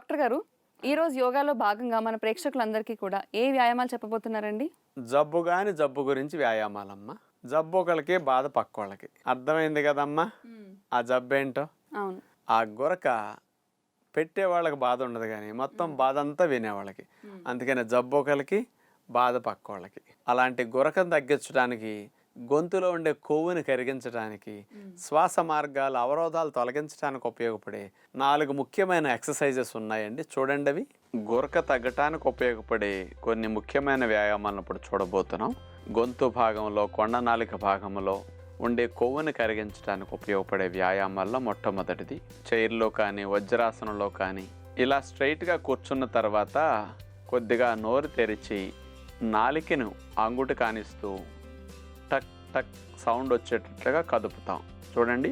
Doctor గారు, ఈరోజు యోగాలో భాగంగా మన ప్రేక్షకులందరికీ కూడా ఏ వ్యాయామాలు చెప్పబోతున్నారండి? జబ్బు గురించి వ్యాయామాలమ్మా. జబ్బు ఒకళ్ళకి, బాధ పక్కోళ్ళకి. అర్థమైంది కదమ్మా ఆ జబ్బు ఏంటో. అవును. ఆ గురక పెట్టే వాళ్ళకి బాధ ఉండదు, కానీ మొత్తం బాధ అంతా వినేవాళ్ళకి. అందుకని జబ్బు ఒకళ్ళకి, బాధ పక్కోళ్ళకి. అలాంటి గురకను తగ్గించడానికి, గొంతులో ఉండే కొవ్వుని కరిగించడానికి, శ్వాస మార్గాల అవరోధాలు తొలగించడానికి ఉపయోగపడే 4 ముఖ్యమైన ఎక్సర్సైజెస్ ఉన్నాయండి. చూడండి, అవి గురక తగ్గటానికి ఉపయోగపడే కొన్ని ముఖ్యమైన వ్యాయామాలను ఇప్పుడు చూడబోతున్నాం. గొంతు భాగంలో, కొండనాలిక భాగంలో ఉండే కొవ్వుని కరిగించడానికి ఉపయోగపడే వ్యాయామాల్లో మొట్టమొదటిది చైర్లో కానీ, వజ్రాసనంలో కానీ ఇలా స్ట్రైట్గా కూర్చున్న తర్వాత కొద్దిగా నోరు తెరిచి నాలికను అంగుటి కానిస్తూ టక్ టక్ సౌండ్ వచ్చేటట్లుగా కదుపుతాం. చూడండి.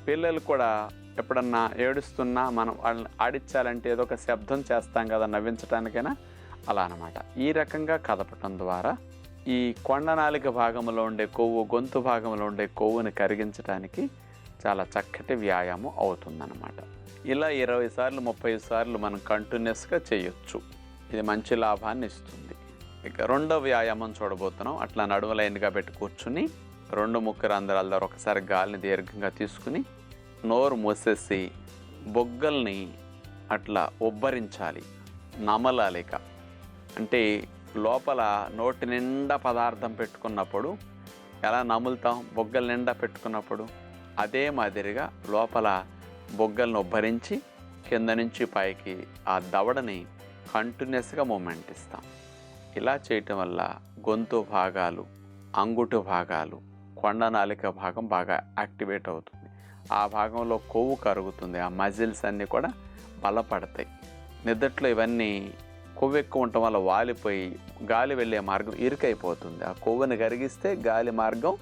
పిల్లలు కూడా ఎప్పుడన్నా ఏడుస్తున్నా మనం వాళ్ళని ఆడించాలంటే ఏదో ఒక శబ్దం చేస్తాం కదా, నవ్వించడానికైనా. అలా అన్నమాట. ఈ రకంగా కదపటం ద్వారా ఈ కొండనాలిక భాగంలో ఉండే కొవ్వు, గొంతు భాగంలో ఉండే కొవ్వుని కరిగించడానికి చాలా చక్కటి వ్యాయామం అవుతుందన్నమాట. ఇలా 20 సార్లు 30 సార్లు మనం కంటిన్యూస్గా చేయొచ్చు. ఇది మంచి లాభాన్ని ఇస్తుంది. ఇక రెండో వ్యాయామం చూడబోతున్నాం. అట్లా నడుము లైన్గా పెట్టి కూర్చుని 2 ముక్కు రంధ్రాల ద్వారా ఒకసారి గాలిని దీర్ఘంగా తీసుకుని నోరు మూసేసి బొగ్గల్ని అట్లా ఉబ్బరించాలి, నమలాలిక. అంటే లోపల నోటి నిండా పదార్థం పెట్టుకున్నప్పుడు ఎలా నములుతాం, బొగ్గల నిండా పెట్టుకున్నప్పుడు అదే మాదిరిగా లోపల బొగ్గలను ఉబ్బరించి కింద నుంచి పైకి ఆ దవడని కంటిన్యూస్గా మూమెంట్ ఇస్తాం. ఇలా చేయటం వల్ల గొంతు భాగాలు, అంగుటు భాగాలు, కొండనాలిక భాగం బాగా యాక్టివేట్ అవుతుంది. ఆ భాగంలో కొవ్వు కరుగుతుంది. ఆ మజిల్స్ అన్నీ కూడా బలపడతాయి. నిద్దట్లో ఇవన్నీ కొవ్వు ఎక్కువ ఉండటం వల్ల వాలిపోయి గాలి వెళ్ళే మార్గం ఇరుకైపోతుంది. ఆ కొవ్వుని కరిగిస్తే గాలి మార్గం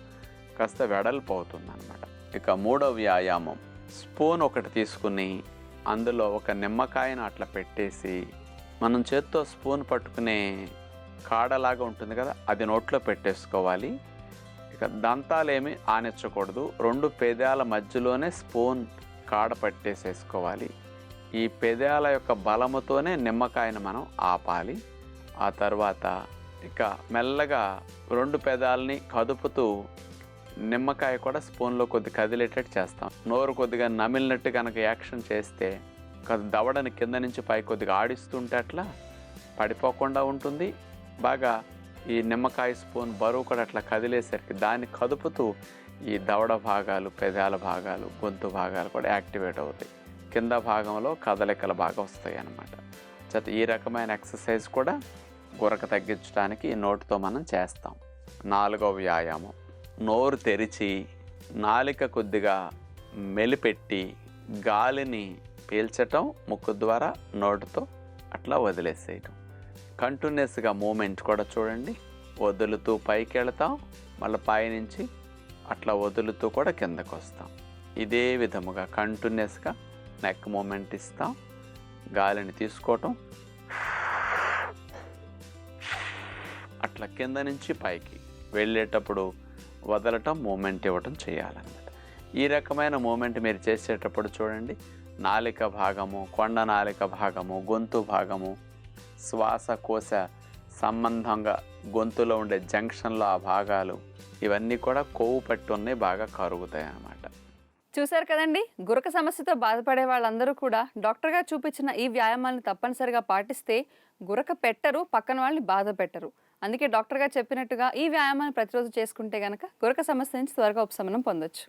కాస్త వెడల్పు అవుతుంది అన్నమాట. ఇక మూడో వ్యాయామం, స్పూన్ ఒకటి తీసుకుని అందులో ఒక నిమ్మకాయను అట్లా పెట్టేసి మనం చేత్తో స్పూన్ పట్టుకునే కాడలాగా ఉంటుంది కదా, అది నోట్లో పెట్టేసుకోవాలి. ఇక దంతాలేమి ఆనించకూడదు. 2 పెదాల మధ్యలోనే స్పూన్ కాడ పట్టేసేసుకోవాలి. ఈ పెదాల యొక్క బలముతోనే నిమ్మకాయను మనం ఆపాలి. ఆ తర్వాత ఇక మెల్లగా 2 పెదాలని కదుపుతూ నిమ్మకాయ కూడా స్పూన్లో కొద్ది కదిలేటట్టు చేస్తాం. నోరు కొద్దిగా నమిలినట్టు కనుక యాక్షన్ చేస్తే దవడని కింద నుంచి పై కొద్దిగా ఆడిస్తుంటే అట్లా పడిపోకుండా ఉంటుంది. బాగా ఈ నిమ్మకాయ స్పూన్ బరువు కూడా అట్లా కదిలేసరికి దాన్ని కదుపుతూ ఈ దవడ భాగాలు, పెదాల భాగాలు, గొంతు భాగాలు కూడా యాక్టివేట్ అవుతాయి. కింద భాగంలో కదలికలు బాగా వస్తాయి అన్నమాట. ఈ రకమైన ఎక్సర్సైజ్ కూడా గురక తగ్గించడానికి ఈ నోటితో మనం చేస్తాం. 4వ వ్యాయామం, నోరు తెరిచి నాలిక కొద్దిగా మెలిపెట్టి గాలిని పీల్చటం ముక్కు ద్వారా, నోటితో అట్లా వదిలేసేయటం. కంటిన్యూస్గా మూమెంట్ కూడా చూడండి. వదులుతూ పైకి వెళతాం, మళ్ళీ పైనుంచి అట్లా వదులుతూ కూడా కిందకు వస్తాం. ఇదే విధముగా కంటిన్యూస్గా నెక్ మూమెంట్ ఇస్తాం. గాలిని తీసుకోవటం, అట్లా కింద నుంచి పైకి వెళ్ళేటప్పుడు వదలటం, మూమెంట్ ఇవ్వటం చేయాలన్నమాట. ఈ రకమైన మూమెంట్ మీరు చేసేటప్పుడు చూడండి, నాలిక భాగము, కొండ నాలిక భాగము, గొంతు భాగము, శ్వాసకోశ సంబంధంగా గొంతులో ఉండే జంక్షన్లో ఆ భాగాలు ఇవన్నీ కూడా కొవ్వు పట్టి ఉన్నాయి, బాగా కరుగుతాయి అన్నమాట. చూశారు కదండి, గురక సమస్యతో బాధపడే వాళ్ళందరూ కూడా డాక్టర్ గారు చూపించిన ఈ వ్యాయామాలను తప్పనిసరిగా పాటిస్తే గురక పెట్టరు, పక్కన వాళ్ళని బాధ పెట్టరు. అందుకే డాక్టర్ గారు చెప్పినట్టుగా ఈ వ్యాయామాన్ని ప్రతిరోజు చేసుకుంటే గనక గురక సమస్య నుంచి త్వరగా ఉపశమనం పొందొచ్చు.